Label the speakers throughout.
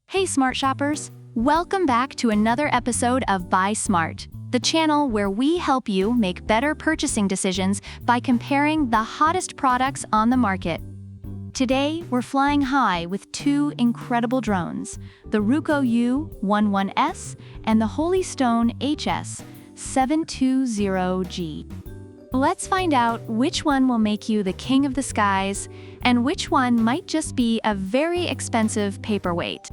Speaker 1: Hey smart shoppers! Welcome back to another episode of Buy Smart, the channel where we help you make better purchasing decisions by comparing the hottest products on the market. Today, we're flying high with two incredible drones, the Ruko U11S and the Holy Stone HS720G. Let's find out which one will make you the king of the skies and which one might just be a very expensive paperweight.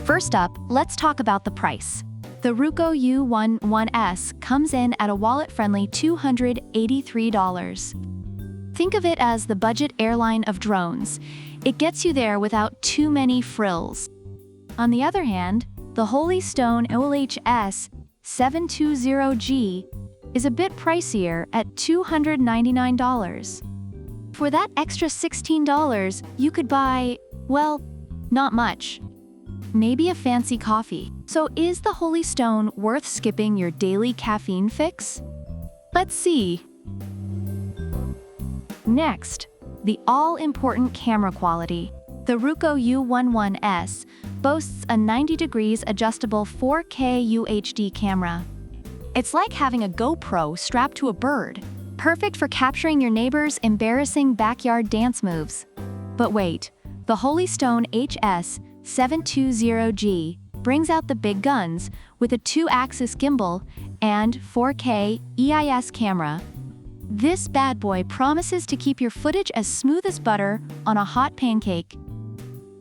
Speaker 1: First up, let's talk about the price. The Ruko U11S comes in at a wallet-friendly $283. Think of it as the budget airline of drones. It gets you there without too many frills. On the other hand, the Holy Stone HS720G is a bit pricier at $299. For that extra $16, you could buy, well, not much. Maybe a fancy coffee. So is the Holy Stone worth skipping your daily caffeine fix? Let's see. Next, the all-important camera quality. The Ruko U11S boasts a 90 degrees adjustable 4K UHD camera. It's like having a GoPro strapped to a bird, perfect for capturing your neighbor's embarrassing backyard dance moves. But wait, the Holy Stone HS720G brings out the big guns with a 2-axis gimbal and 4K EIS camera. This bad boy promises to keep your footage as smooth as butter on a hot pancake.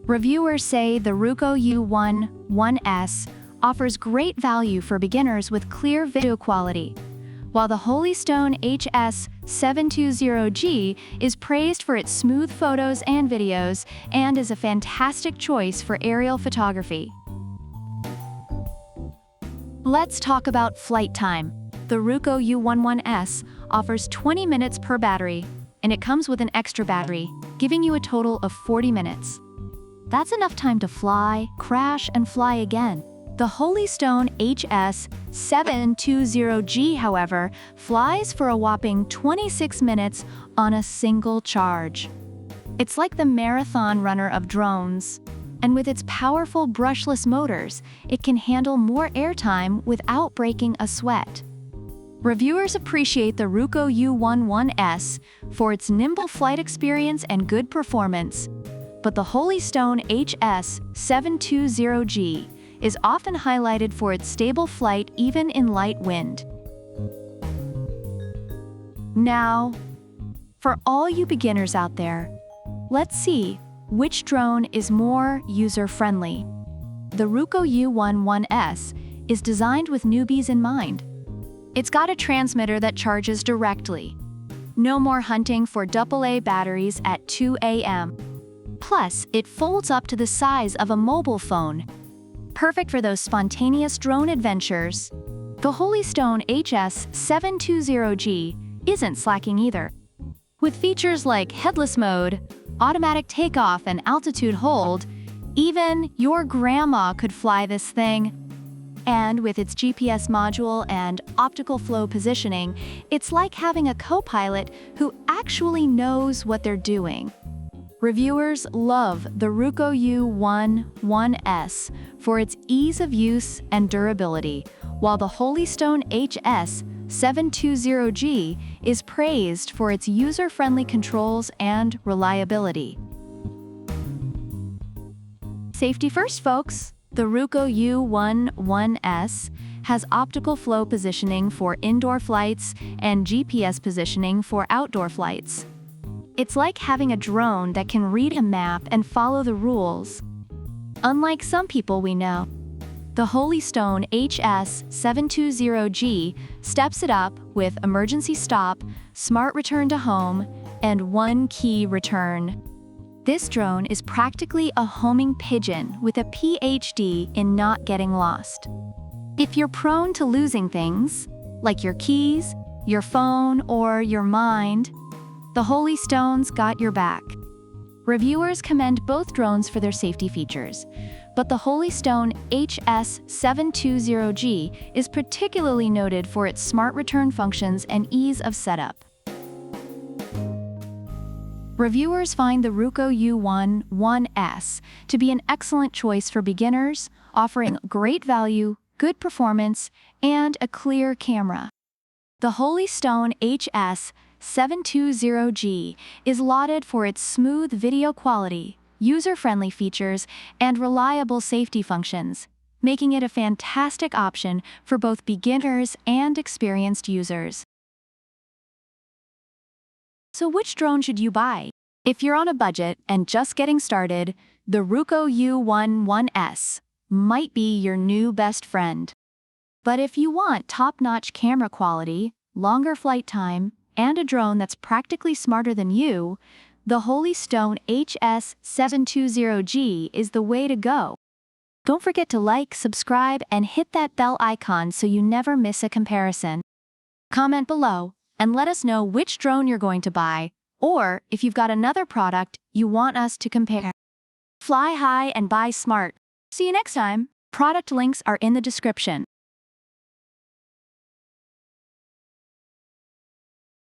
Speaker 1: Reviewers say the Ruko U11S offers great value for beginners with clear video quality, while the Holy Stone HS720G is praised for its smooth photos and videos and is a fantastic choice for aerial photography. Let's talk about flight time. The Ruko U11S offers 20 minutes per battery, and it comes with an extra battery, giving you a total of 40 minutes. That's enough time to fly, crash, and fly again. The Holy Stone HS720G, however, flies for a whopping 26 minutes on a single charge. It's like the marathon runner of drones, and with its powerful brushless motors, it can handle more airtime without breaking a sweat. Reviewers appreciate the Ruko U11S for its nimble flight experience and good performance, but the Holy Stone HS720G is often highlighted for its stable flight even in light wind. Now, for all you beginners out there, let's see which drone is more user-friendly. The Ruko U11S is designed with newbies in mind. It's got a transmitter that charges directly. No more hunting for AA batteries at 2 a.m. Plus, it folds up to the size of a mobile phone. Perfect for those spontaneous drone adventures. The Holy Stone HS720G isn't slacking either. With features like headless mode, automatic takeoff, and altitude hold, even your grandma could fly this thing. And with its GPS module and optical flow positioning, it's like having a co-pilot who actually knows what they're doing. Reviewers love the Ruko U11S for its ease of use and durability, while the Holy Stone HS720G is praised for its user-friendly controls and reliability. Safety first, folks! The Ruko U11S has optical flow positioning for indoor flights and GPS positioning for outdoor flights. It's like having a drone that can read a map and follow the rules. Unlike some people we know, the Holy Stone HS720G steps it up with emergency stop, smart return to home, and one-key return. This drone is practically a homing pigeon with a PhD in not getting lost. If you're prone to losing things, like your keys, your phone, or your mind, the Holy Stone's got your back. Reviewers commend both drones for their safety features, but the Holy Stone HS720G is particularly noted for its smart return functions and ease of setup. Reviewers find the Ruko U11S to be an excellent choice for beginners, offering great value, good performance, and a clear camera. The Holy Stone HS720G is lauded for its smooth video quality, user-friendly features, and reliable safety functions, making it a fantastic option for both beginners and experienced users. So which drone should you buy? If you're on a budget and just getting started, the Ruko U11S might be your new best friend. But if you want top-notch camera quality, longer flight time, and a drone that's practically smarter than you, the Holy Stone HS720G is the way to go. Don't forget to like, subscribe, and hit that bell icon so you never miss a comparison. Comment below and let us know which drone you're going to buy, or if you've got another product you want us to compare. Fly high and buy smart. See you next time. Product links are in the description.